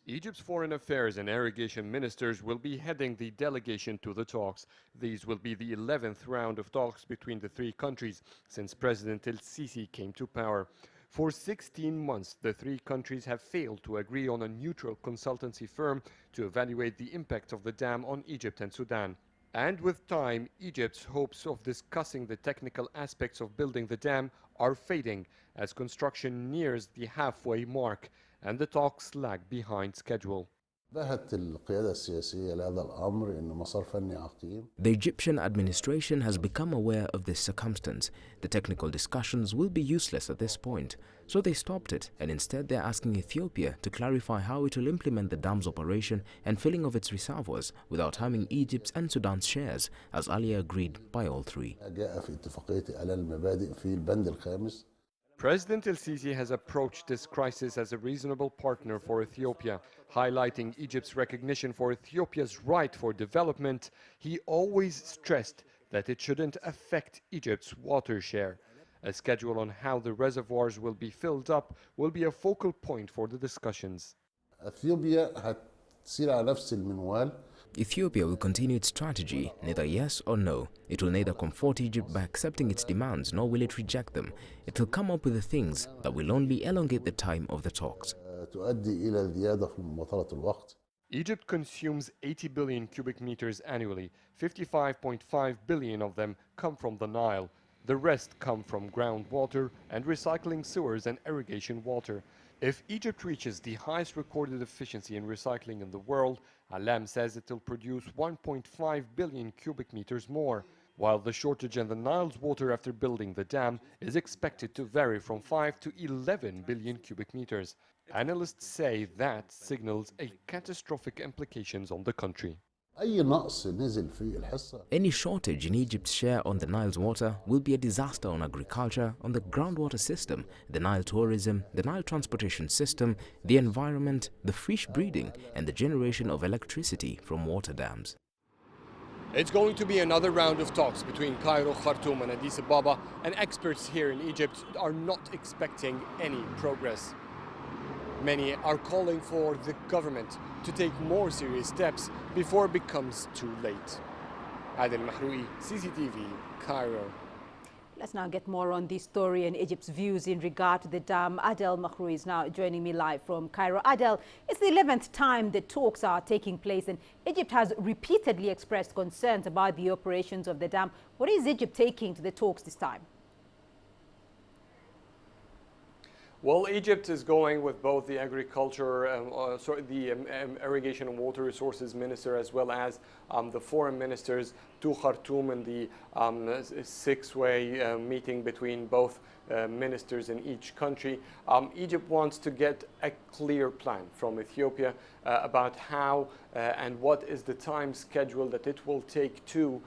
Egypt's foreign affairs and irrigation ministers will be heading the delegation to the talks. These will be the 11th round of talks between the three countries since President el-Sisi came to power. For 16 months, the three countries have failed to agree on a neutral consultancy firm to evaluate the impact of the dam on Egypt and Sudan. And with time, Egypt's hopes of discussing the technical aspects of building the dam are fading as construction nears the halfway mark and the talks lag behind schedule. The Egyptian administration has become aware of this circumstance. The technical discussions will be useless at this point, so they stopped it, and instead they're asking Ethiopia to clarify how it will implement the dam's operation and filling of its reservoirs without harming Egypt's and Sudan's shares, as earlier agreed by all three. President el-Sisi has approached this crisis as a reasonable partner for Ethiopia, highlighting Egypt's recognition for Ethiopia's right for development. He always stressed that it shouldn't affect Egypt's water share. A schedule on how the reservoirs will be filled up will be a focal point for the discussions. Ethiopia will continue its strategy, neither yes or no. It will neither comfort Egypt by accepting its demands, nor will it reject them. It will come up with the things that will only elongate the time of the talks. Egypt consumes 80 billion cubic meters annually. 55.5 billion of them come from the Nile. The rest come from groundwater and recycling sewers and irrigation water. If Egypt reaches the highest recorded efficiency in recycling in the world, Alam says it will produce 1.5 billion cubic meters more, while the shortage in the Nile's water after building the dam is expected to vary from 5 to 11 billion cubic meters. Analysts say that signals a catastrophic implications on the country. Any shortage in Egypt's share on the Nile's water will be a disaster on agriculture, on the groundwater system, the Nile tourism, the Nile transportation system, the environment, the fish breeding, and the generation of electricity from water dams. It's going to be another round of talks between Cairo, Khartoum, and Addis Ababa, and experts here in Egypt are not expecting any progress. Many are calling for the government to take more serious steps before it becomes too late. Adel Mahrouky, CCTV, Cairo. Let's now get more on this story and Egypt's views in regard to the dam. Adel Mahrouky is now joining me live from Cairo. Adel, it's the 11th time the talks are taking place, and Egypt has repeatedly expressed concerns about the operations of the dam. What is Egypt taking to the talks this time? Well, Egypt is going with both the agriculture, irrigation and water resources minister, as well as the foreign ministers to Khartoum in the six-way meeting between both ministers in each country. Egypt wants to get a clear plan from Ethiopia about how and what is the time schedule that it will take to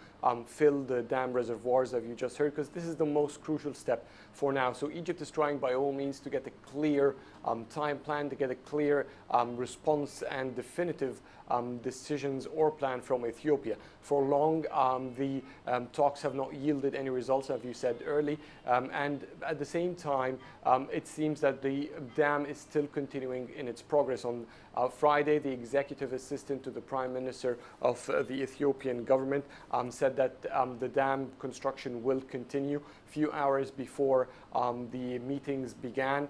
fill the dam reservoirs that you just heard, because this is the most crucial step for now. So Egypt is trying by all means to get a clear time plan, to get a clear response and definitive decisions or plan from Ethiopia. For long, the talks have not yielded any results, as you said early, and at the same time, it seems that the dam is still continuing in its progress. On Friday, the executive assistant to the Prime Minister of the Ethiopian government said that the dam construction will continue. A few hours before the meetings began,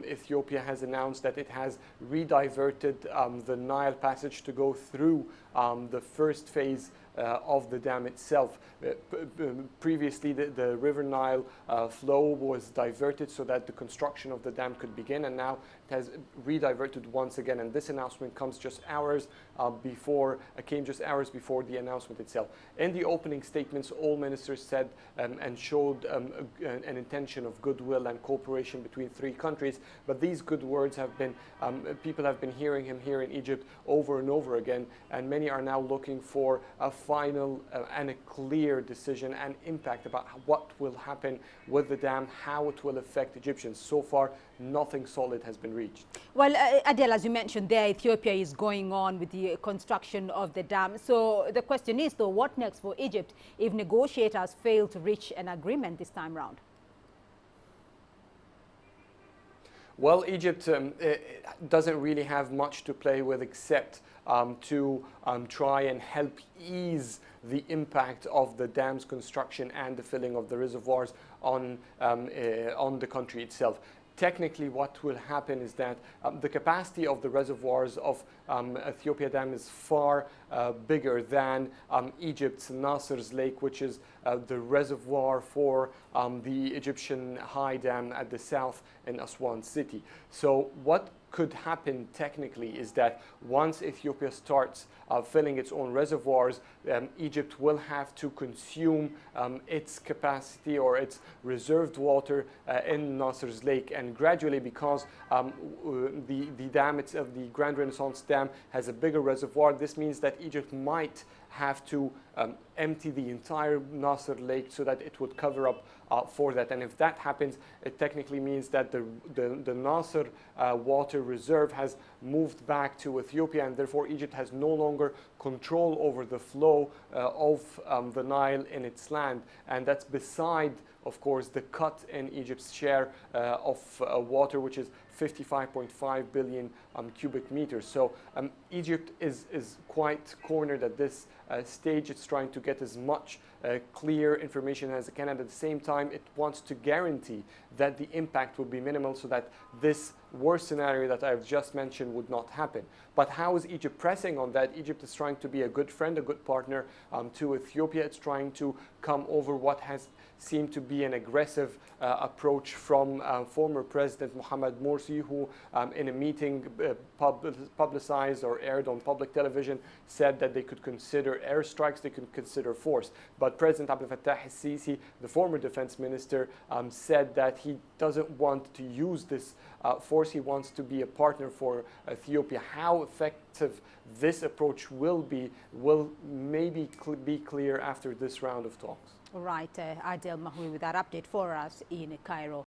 Ethiopia has announced that it has rediverted the Nile passage to go through the first phase of the dam itself. Previously, the River Nile flow was diverted so that the construction of the dam could begin, and now it has rediverted once again. And this announcement comes just hours came just hours before the announcement itself. In the opening statements, all ministers said and showed an intention of goodwill and cooperation between three countries. But these good words have been, people have been hearing him here in Egypt over and over again, and many are now looking for a final and a clear decision and impact about what will happen with the dam, how it will affect Egyptians. So far, nothing solid has been reached. Well, Adel, as you mentioned there, Ethiopia is going on with the construction of the dam. So the question is, though, what next for Egypt if negotiators fail to reach an agreement this time round? Well, Egypt doesn't really have much to play with except to try and help ease the impact of the dam's construction and the filling of the reservoirs on the country itself. Technically, what will happen is that the capacity of the reservoirs of Ethiopia Dam is far bigger than Egypt's Nasser's Lake, which is the reservoir for the Egyptian High Dam at the south in Aswan city. So what could happen technically is that once Ethiopia starts filling its own reservoirs, Egypt will have to consume its capacity or its reserved water in Nasser's Lake, and gradually, because the dam itself, the Grand Renaissance Dam, has a bigger reservoir, this means that Egypt might have to empty the entire Nasser Lake so that it would cover up for that. And if that happens, it technically means that the Nasser water reserve has moved back to Ethiopia, and therefore Egypt has no longer control over the flow of the Nile in its land. And that's beside, of course, the cut in Egypt's share of water, which is 55.5 billion cubic meters. So Egypt is quite cornered at this stage. It's trying to get as much clear information as it can. And at the same time, it wants to guarantee that the impact will be minimal so that this worst scenario that I've just mentioned would not happen. But how is Egypt pressing on that? Egypt is trying to be a good friend, a good partner to Ethiopia. It's trying to come over what has seemed to be an aggressive approach from former President Mohamed Morsi, who in a meeting publicized or aired on public television said that they could consider airstrikes, they could consider force. But President Abdel Fattah al-Sisi, the former defense minister, said that he doesn't want to use this force. He wants to be a partner for Ethiopia. How effective this approach will be will maybe be clear after this round of talks. All right, Adel Mahrouky with that update for us in Cairo.